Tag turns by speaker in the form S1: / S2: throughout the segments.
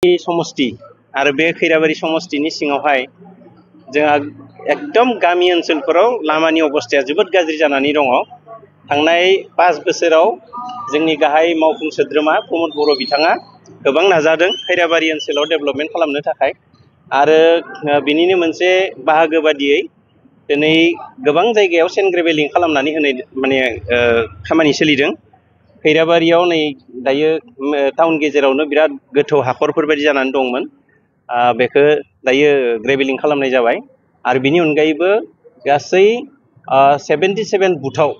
S1: समष्टि आरो बे खैराबारि समष्टिनि सिङावहाय जोंहा एकदम गामि ओनसोलफोराव लामानि अबस्थाया जोबोद गाज्रि जानानै दङ। थांनाय 5 बोसोराव जोंनि गाहाय मावफुं सोद्रोमा प्रमद बर' बिथाङा गोबां नाजादों खैराबारि ओनसोलाव डेभेलपमेन्ट खालामनो थाखाय आरो बिनिनो मोनसे बाहागो बादियै दिनै गोबां जायगायाव सेन्ड ग्रेभेलिं खालामनानै होनाय माने खामानि सोलिदों। खैराबारियाव नै दायो टाउन गेजेरावनो बिराद गोथौ हाखरफोर बायदि जानानै दंमोन, बेखौ दायो ग्रेभेलिं खालामनाय जाबाय आरो बिनि अनगायैबो गासै 77 बुथाव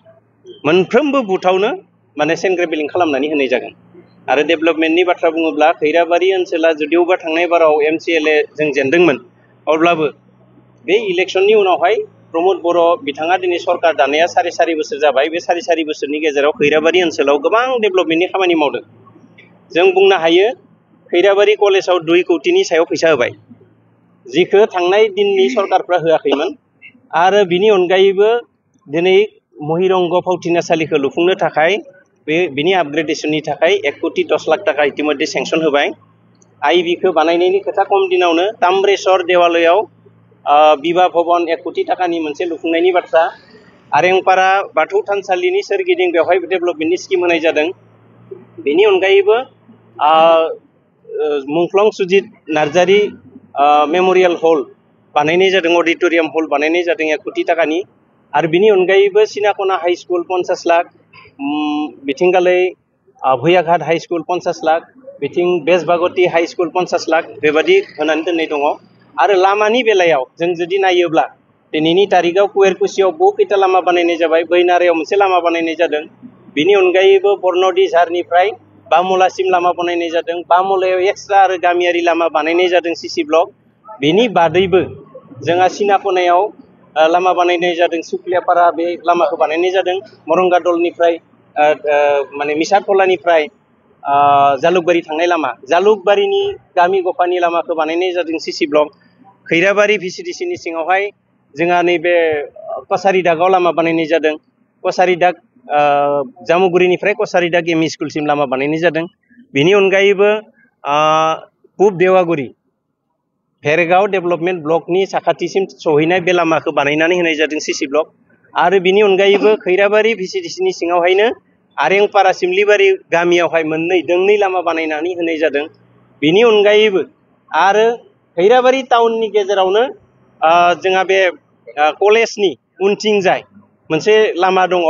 S1: मोनफ्रोमबो बुथावनो माने सेन्ड ग्रेभेलिं खालामनानै होनाय जागोन। आरो डेभेलपमेन्टनि बाथ्रा बुङोब्ला खैराबारि ओनसोला जुदिवबा थांनाय बाराव MCLA जों जेनदोंमोन, अब्लाबो बे इलेक्शननि उनावहाय प्रमद बर' बिथाङा दिनै सरकार दानाया 4.5 बोसोर जाबाय। बे 4.5 बोसोरनि गेजेराव खैराबारि ओनसोलाव गोबां डेभेलपमेन्टनि खामानि मावदों। जों बुंनो हायो खैराबारि कलेजाव 2 कौटिनि सायाव फैसा होबाय, जिखौ थांनाय दिननि सरकारफ्रा होआखैमोन। आरो बिनि अनगायैबो दिनै महिरंग फावथिनासालिखौ लुफुंनो थाखाय बिनि आपग्रेडेशननि थाखाय 1 कौटि 10 लाख थाखा इतिमध्ये सेंसन होबाय। आईबीखौ बानायनायनि खोथा खम दिनावनो ताम्रेश्वर देवालयाव विवाह भवन 1 कौटि थाखानि मोनसे लुफुंनायनि बाथ्रा, आरेंपारा बाथौ थानसालिनि सोरगिदिं बेवहाय डेभेलपमेन्टनि स्किम होनाय जादों। बेनि अनगायैबो मुंख्लं सुजित नार्जारी मेमोरियल हल बानायनाय जादों, अडिटोरियाम हल बानायनाय जादों 1 कौटि थाखानि। आरो बिनि अनगायैबो सिनाखना हाई स्कुल 50 लाख, बिथिंगालै भैयाघाट हाई स्कुल 50 लाख, बिथिं बेसबागति हाई स्कुल 50 लाख बेबादि होनानै दोननाय दङ। आरो लामानि बेलायाव जों जुदि नायोब्ला दिनैनि तारिखाव कुवेरकुसियाव बहुखैता लामा बानायनाय जाबाय, बैनारायाव मोनसे लामा बानायनाय जादों। बिनि अनगायैबो बरन'दि झारनिफ्राय बामलासिम लामा बानायनाय जादों, बामलायाव एक्सट्रा आरो गामियारि लामा बानायनाय जादों सीसी ब्लक। बेनि बादैबो जोंहा सिनाखनायाव लामा बानायनाय जादों, सुक्लियापारा बे लामाखौ बानायनाय जादों, मरंगादलनिफ्राय माने मिसारखलानिफ्राय जालुकबारि थांनाय लामा, जालुकबारिनि गामि गफानि लामाखौ बानायनाय जादों सीसी ब्लक। खैराबारि VCDCनि सिङावहाय जोंहा नैबे कसारिदागाव लामा बानायनाय जादों, कसारिदाग जामुगुरिनिफ्राय कसारिदाग एमइ स्कुलसिम लामा बानायनाय जादों। बेनि अनगायैबो पुब देवागुरि भेरगाव डेभेलपमेन्ट ब्लकनि साखाथिसिम सहैनाय बे लामाखौ बानायनानै होनाय जादों सीसी ब्लक। आरो बिनि अनगायैबो खैराबारि VCDCनि सिङावहायनो आरेंपारा सिमलिबारि गामियावहाय दोंनै लामा बानायनानै होनाय जादों। बेनि अनगायैबो आरो खैराबारि टाउननि गेजेरावनो जोंहा बे कलेजनि उनथिंजाय मोनसे लामा दङ,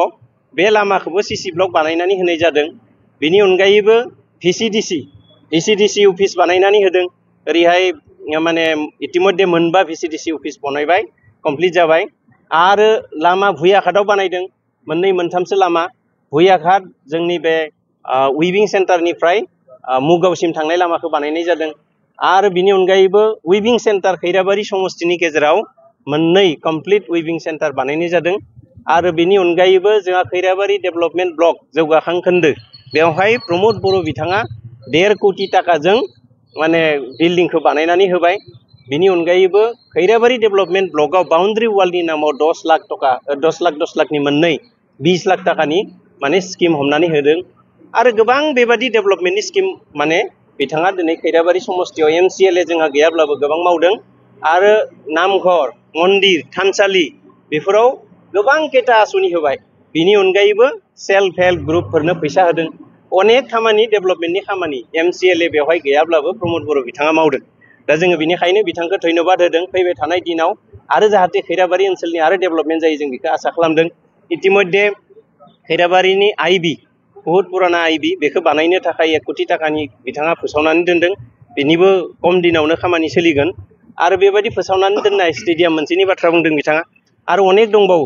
S1: बे लामाखौबो सीसी ब्लक बानायनानै होनाय जादों। बेनि अनगायैबो VCDC अफिस बानायनानै होदों। ओरैहाय माने इतिमध्ये मोनबा VCDC अफिस बनायबाय, कमप्लिट जाबाय। आरो लामा भुयाघाटआव बानायदों, 2-3सो लामा। भुयाघाट जोंनि बे उइभिं सेन्टारनिफ्राय मुगावसिम थांनाय लामाखौ बानायनाय जादों। आरो बिनि अनगायैबो उइभिं सेन्टार खैराबारि समष्टिनि गेजेराव 2 कमप्लिट उइभिं सेन्टार बानायनाय जादों। आरो बिनि अनगायैबो जोंहा खैराबारि डेभेलपमेन्ट ब्लक जौगाखां खोन्दो, बेवहाय प्रमद बर' बिथाङा 1.5 कौटि थाखाजों माने बिल्डिंखौ बानायनानै होबाय। बिनि अनगायैबो खैराबारि डेभेलपमेन्ट ब्लकआव बाउन्ड्रि वालनि नामाव 10 लाख नि 20 लाख थाखानि माने स्किम हमनानै होदों। आरो गोबां बेबादि डेभेलपमेन्टनि स्किम माने बिथाङा दिनै खैराबारि समष्टियाव MCLA जोंहा गैयाब्लाबो गोबां मावदों। आरो नामघर, मन्दिर, थानसालि बेफोराव गोबां केटा आसनि होबाय। बिनि अनगायैबो सेल्फ हेल्प ग्रुपफोरनो फैसा होदों। अनेक खामानि डेभेलपमेन्टनि खामानि MCLA बेवहाय गैयाब्लाबो प्रमद बर' बिथाङा मावदों। दा जोङो बेनिखायनो बिथांखौ धन्यबाद होदों। फैबाय थानाय दिनाव आरो जाहाथे खैराबारि ओनसोलनि आरो डेभेलपमेन्ट जायो जों बेखौ आसा खालामदों। इतिमध्ये खैराबारिनि आईबी बहुत पुराना आईबी बेखौ बानायनो थाखाय 1 कौटि थाखानि बिथाङा फोसावनानै दोनदों। बेनिबो खम दिनावनो खामानि सोलिगोन। आरो बेबायदि फोसावनानै दोननाय स्टेडियाम मोनसेनि बाथ्रा बुंदों बिथाङा, आरो अनेक दंबावो।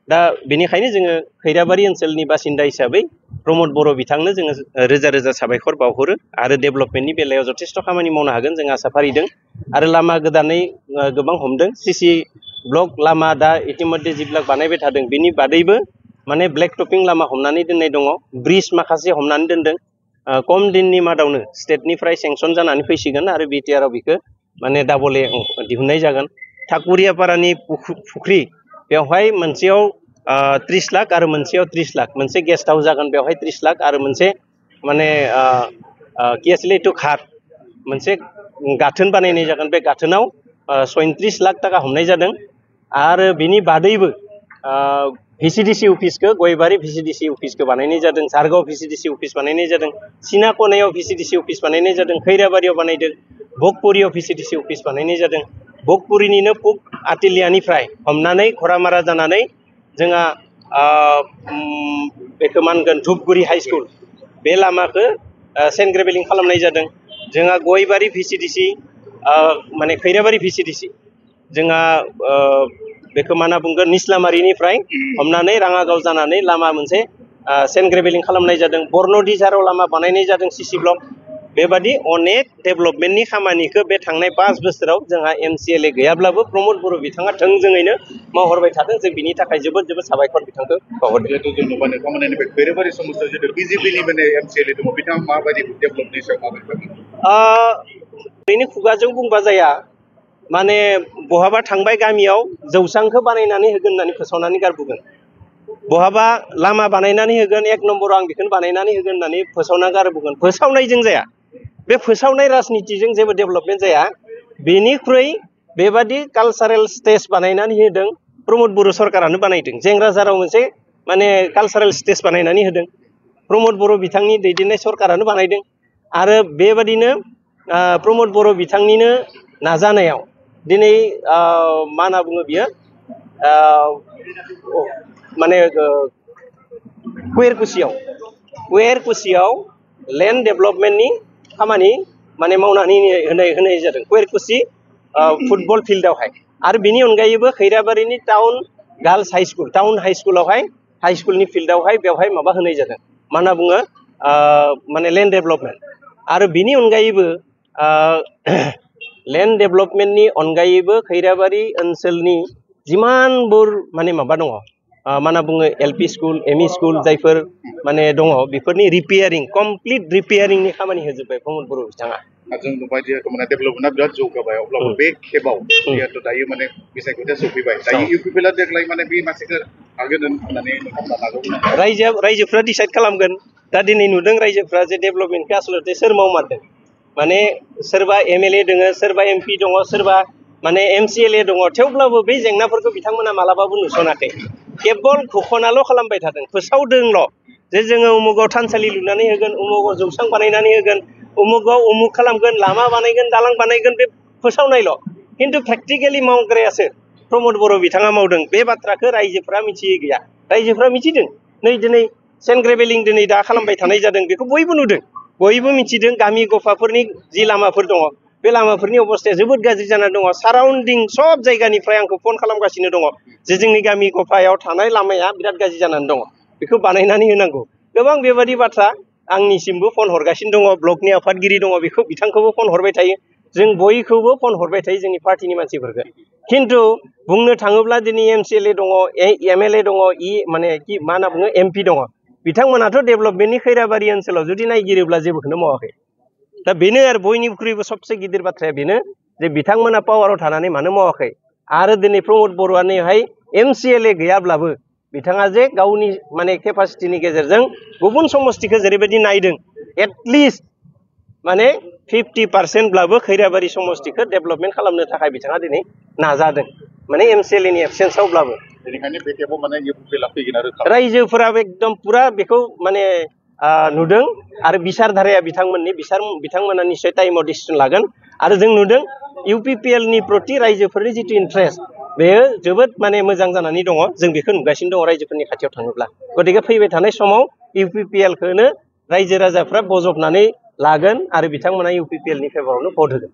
S1: दा बेनिखायनो जोङो खैराबारि ओनसोलनि बासिन्दा हिसाबै प्रमद बर' बिथांनो जोङो रोजा रोजा साबायखर बावहरो। आरो डेभेलपमेन्टनि बेलायाव जथेस्थ' खामानि मावनो हागोन जों आसा फारिदों। आरो लामा गोदानै गोबां हमदों, सीसी ब्लक लामा दा इतिमध्ये जिब्लाक बानायबाय थादों। बिनि बादैबो माने ब्लेक टपिं लामा हमनानै दोननाय दङ, ब्रिज माखासे हमनानै दोनदों। खम दिननि मादावनो स्टेटनिफ्राय सेंसन जानानै फैसिगोन आरो BTR आव बेखौ माने डाबले दिहुननाय जागोन। ठाकुरियापारानि फुख्रि बेवहाय मोनसेयाव 30 लाख आरो मोनसेयाव 30 लाख, मोनसे गेस्ट हाउस जागोन बेवहाय 30 लाख आरो मोनसे माने कि आছিলে घाट मोनसे गाथोन बानायनाय जागोन बे गाथोनाव 37 लाख टाका हमनाय जादों आरो बिनि बादैबो VCDC अफिसखौ गयबारि VCDC अफिसखौ बानायनाय जादों झारगाव VCDC अफिस बानायनाय जादों सिनाखनायाव VCDC अफिस बानायनाय जादों खैराबारियाव बानायदों भगपुरियाव VCDC अफिस बानायनाय जादों भगपुरिनिनो पुक आटिलियानिफ्राय हमनानै खरामारा जानानै जोंहा बेखौ मा होनगोन धुपगुरि हाइ स्कुल बे लामाखौ सेन्ट ग्रेभेलिं खालामनाय जादों जोंहा गयबारि VCDC माने खैराबारि VCDC जोंहा बेखौ मा होनना बुंगोन निस्लामारिनिफ्राय हमनानै राङागाव जानानै लामा मोनसे सेन्ट ग्रेभेलिं खालामनाय जादों बरन'दि झाराव लामा बानायनाय जादों CC ब्लक बेबादि अनेक डेभेलपमेन्टनि खामानिखौ बे थांनाय 5 बोसोराव जोंहा MCLA गैयाब्लाबो प्रमद बर' बिथाङा थोंजोङैनो मावहरबाय थादों जों बिनि थाखाय जोबोद जोबोद साबायखर बिथांखौ बावहरदों
S2: जिहेतु जों नुबाय नोंथांमोननि बे खैराबारि समाजाव जिहेतु BJP नि माने MCLA दङ बिथाङा माबायदि डेभेलपनि सायाव माबायदि
S1: ओरैनो खुगाजों बुंबा जाया माने बहाबा थांबाय गामियाव जौसांखौ बानायनानै होगोन होननानै फोसावनानै गारबोगोन बहाबा लामा बानायनानै होगोन 1 नम्बराव आं बेखौनो बानायनानै होगोन होननानै फोसावना गारबोगोन फोसावनायजों जाया बे फोसावनाय राजनितिजों जेबो डेभेलपमेन्ट जाया बेनिख्रुइ बेबादि कालचारेल स्टेज बानायनानै होदों प्रमद बर' सरकारानो बानायदों जेंग्राझाराव मोनसे माने कालचारेल स्टेज बानायनानै होदों प्रमद बर' बिथांनि दैदेननाय सरकारानो बानायदों आरो बेबादिनो प्रमद बर' बिथांनिनो नाजानायाव दिनै मा होनना बुङो बियो माने कुवेरकुसियाव लेन्ड डेभेलपमेन्टनि खामानि माने मावनानै होनाय जादों कुवेरकुसि फुटबल फिल्डआवहाय आरो बिनि अनगायैबो खैराबारिनि टाउन गार्लस टाउन हाइ स्कुलनि फिल्डआवहाय बेवहाय माबा होनाय जादों मा होनना बुङो माने लेन्ड डेभेलपमेन्ट आरो बिनि अनगायैबो लेन्ड डेभेलपमेन्टनि अनगायैबो खैराबारि ओनसोलनि जिमानबो माने माबा दङ मा होनना बुङो LP स्कुल ME स्कुल जायफोर माने दङ बेफोरनि रिपेयारिं कमप्लिट रिपेयारिंनि खामानि होजोब्बाय प्रमद बर' बिथाङा
S2: जों नुबाय जिहेतु माने डेभेलपमेन्टआ बिराद जौगाबाय अब्लाबो बे खेबाव जिहेतु दायो माने बिसायख'थिया सफैबाय दायो UPPLआ देग्लाय माने बे मानसिखौ हागोन होननानै नोंथांमोना नाजावगोन
S1: रायजोफ्रा डिसाइड खालामगोन दा दिनै नुदों रायजोफ्रा जे डेभेलपमेन्टखौ आसलते सोर मावमारदों माने सोरबा MLA दङ सोरबा MP दङ सोरबा माने MCLA दङ थेवब्लाबो बे जेंनाफोरखौ बिथांमोना मालाबाबो नुसनाखै केबल घोषणाल' खालामबाय थादों फोसावदोंल' जे जोङो उमुगाव थानसालि लुनानै होगोन उमुगाव जौसां बानायनानै होगोन उमुगाव उमुग खालामगोन लामा बानायगोन दालां बानायगोन बे फोसावनायल' खिन्थु प्रेक्टिकेलि मावग्रायासो प्रमद बर' बिथाङा मावदों बे बाथ्राखौ रायजोफ्रा मिथियै गैया रायजोफ्रा मिथिदों नै दिनै सेन्ट ग्रेभेलिं दिनै दा खालामबाय थानाय जादों बेखौ बयबो नुदों बयबो मिथिदों गामि गफाफोरनि जि लामाफोर दङ बे लामाफोरनि अबस्थाया जोबोद गाज्रि जानानै दङ साराउन्डिं सब जायगानिफ्राय आंखौ फन खालामगासिनो दङ जे जोंनि गामि गफायाव थानाय लामाया बिराद गाज्रि जानानै दङ बेखौ बानायनानै होनांगौ गोबां बेबादि बाथ्रा आंनिसिमबो फन हरगासिनो दङ ब्लकनि आफादगिरि दङ बेखौ बिथांखौबो फन हरबाय थायो जों बयखौबो फन हरबाय थायो जोंनि पार्टिनि मानसिफोरखौ खिन्थु बुंनो थाङोब्ला दिनै MCLA दङ MLA दङ माने मा होनना बुङो MP दङ बिथांमोनाथ' डेभेलपमेन्टनि खैराबारि ओनसोलाव जुदि नायगिरोब्ला जेबोखौनो मावाखै दा बेनो आरो बयनिख्रुइबो सबसे गिदिर बाथ्राया बेनो जे बिथांमोना पावाराव थानानै मानो मावाखै आरो दिनै प्रमद बर'आनोहाय MCLA गैयाब्लाबो बिथाङा जे गावनि माने केपासिटिनि गेजेरजों गुबुन समस्तिखौ जेरैबायदि नायदों एटलिस्ट माने 50% खैराबारि समस्तिखौ डेभेलपमेन्ट खालामनो थाखाय बिथाङा दिनै नाजादों माने MCLA नि एबसेन्सआवब्लाबो
S2: बेनिखायनो बे खेबाव माने UPPLआ फैगोन आरो
S1: रायजोफोरा एकदम पुरा बेखौ माने नुदों आरो बिसारधाराया बिथांमोना निश्चय टाइमाव डिसिसन लागोन आरो जों नुदों UPPL नि प्रति रायजोफोरनि जितु इन्ट्रेस्ट बेयो जोबोद माने मोजां जानानै दङ जों बेखौ नुगासिनो दङ रायजोफोरनि खाथियाव थाङोब्ला गतिके फैबाय थानाय समाव UPPL खौनो रायजो राजाफ्रा बजबनानै लागोन आरो बिथांमोना UPPL नि फेभरावनो भट होगोन